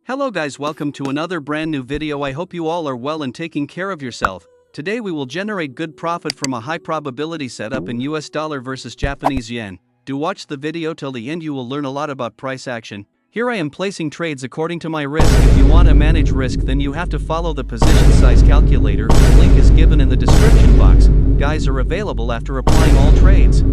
Hello guys, welcome to another brand new video. I hope you all are well and taking care of yourself. Today we will generate good profit from a high probability setup in US dollar versus Japanese yen. Do watch the video till the end, you will learn a lot about price action. Here I am placing trades according to my risk. If you want to manage risk, then you have to follow the position size calculator, whose link is given in the description box. Guys are available after applying all trades.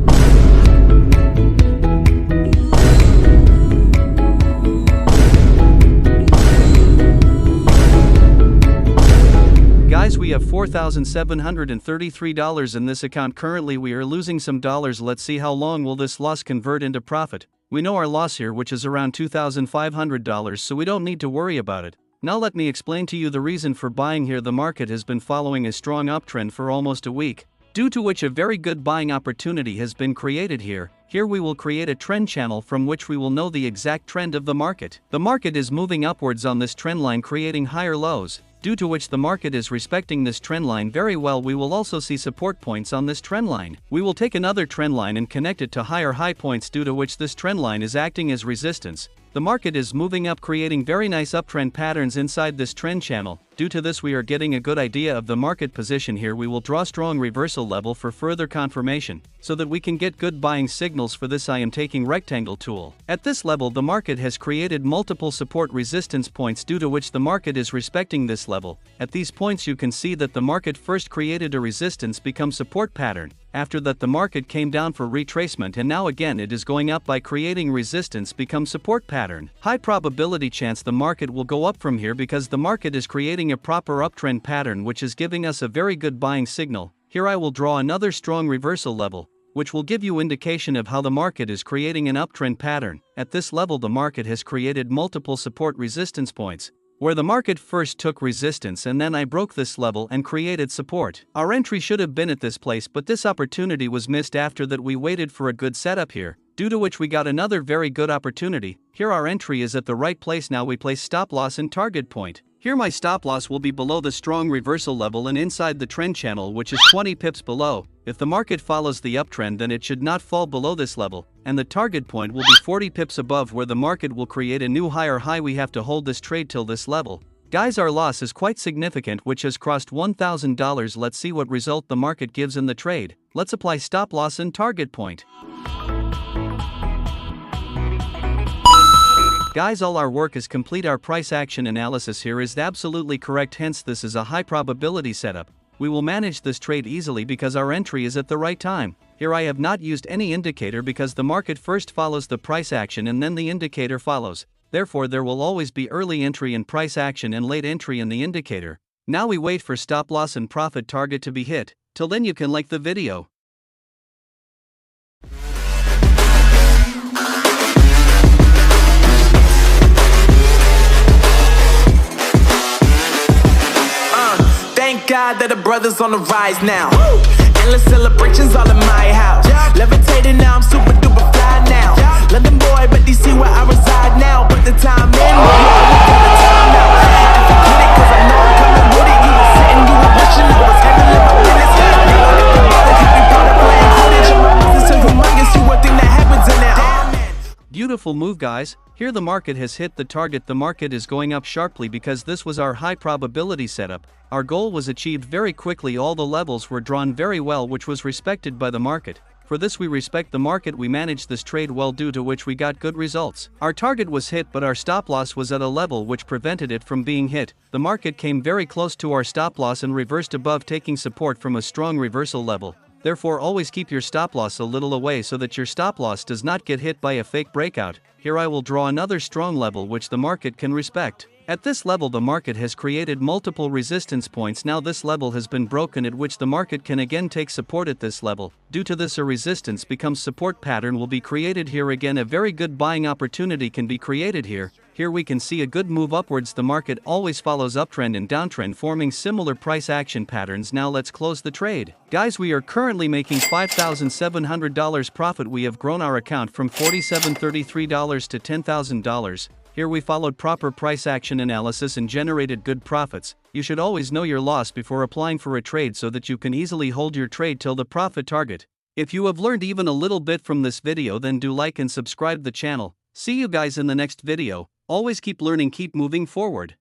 Guys, we have $4,733 in this account. Currently we are losing some dollars. Let's see how long will this loss convert into profit. We know our loss here, which is around $2,500, so we don't need to worry about it. Now let me explain to you the reason for buying here. The market has been following a strong uptrend for almost a week, due to which a very good buying opportunity has been created here. Here we will create a trend channel from which we will know the exact trend of the market. The market is moving upwards on this trend line, creating higher lows, due to which the market is respecting this trend line very well. We will also see support points on this trend line. We will take another trend line and connect it to higher high points, due to which this trend line is acting as resistance. The market is moving up, creating very nice uptrend patterns inside this trend channel. Due to this we are getting a good idea of the market position here. We will draw strong reversal level for further confirmation, so that we can get good buying signals. For this I am taking rectangle tool. At this level the market has created multiple support resistance points, due to which the market is respecting this level. At these points you can see that the market first created a resistance become support pattern. After that the market came down for retracement, and now again it is going up by creating resistance become support pattern. High probability chance the market will go up from here, because the market is creating a proper uptrend pattern which is giving us a very good buying signal. Here I will draw another strong reversal level, which will give you indication of how the market is creating an uptrend pattern. At this level the market has created multiple support resistance points, where the market first took resistance and then I broke this level and created support. Our entry should have been at this place, but this opportunity was missed. After that we waited for a good setup here, due to which we got another very good opportunity. Here our entry is at the right place. Now we place stop loss and target point. Here my stop loss will be below the strong reversal level and inside the trend channel, which is 20 pips below. If the market follows the uptrend, then it should not fall below this level, and the target point will be 40 pips above, where the market will create a new higher high. We have to hold this trade till this level. Guys, our loss is quite significant, which has crossed $1,000. Let's see what result the market gives in the trade. Let's apply stop loss and target point. Guys, all our work is complete. Our price action analysis here is absolutely correct, hence this is a high probability setup. We will manage this trade easily because our entry is at the right time. Here I have not used any indicator because the market first follows the price action and then the indicator follows. Therefore there will always be early entry in price action and late entry in the indicator. Now we wait for stop loss and profit target to be hit. Till then you can like the video. Thank God that the brothers on the rise now. Woo! Endless celebrations all in my house. Yeah. Levitating now, I'm super duper fly now. Yeah. London boy, but they see where I reside now. Put the time in, but you always got the time now. And forget it, cause I know I'm coming with it. You were sitting, you were wishing I was handling my business. You know that the mother keep me proud of playing footage. My business so humongous, you would think that happens in there. Beautiful move, guys. Here the market has hit the target. The market is going up sharply because this was our high probability setup. Our goal was achieved very quickly. All the levels were drawn very well, which was respected by the market. For this we respect the market. We managed this trade well, due to which we got good results. Our target was hit, but our stop loss was at a level which prevented it from being hit. The market came very close to our stop loss and reversed above, taking support from a strong reversal level. Therefore always keep your stop loss a little away so that your stop loss does not get hit by a fake breakout. Here I will draw another strong level which the market can respect. At this level the market has created multiple resistance points. Now this level has been broken, at which the market can again take support at this level. Due to this a resistance becomes support pattern will be created here. Again a very good buying opportunity can be created here. Here we can see a good move upwards. The market always follows uptrend and downtrend, forming similar price action patterns. Now let's close the trade. Guys, we are currently making $5,700 profit. We have grown our account from $4,733 to $10,000. Here we followed proper price action analysis and generated good profits. You should always know your loss before applying for a trade so that you can easily hold your trade till the profit target. If you have learned even a little bit from this video, then do like and subscribe the channel. See you guys in the next video. Always keep learning, keep moving forward.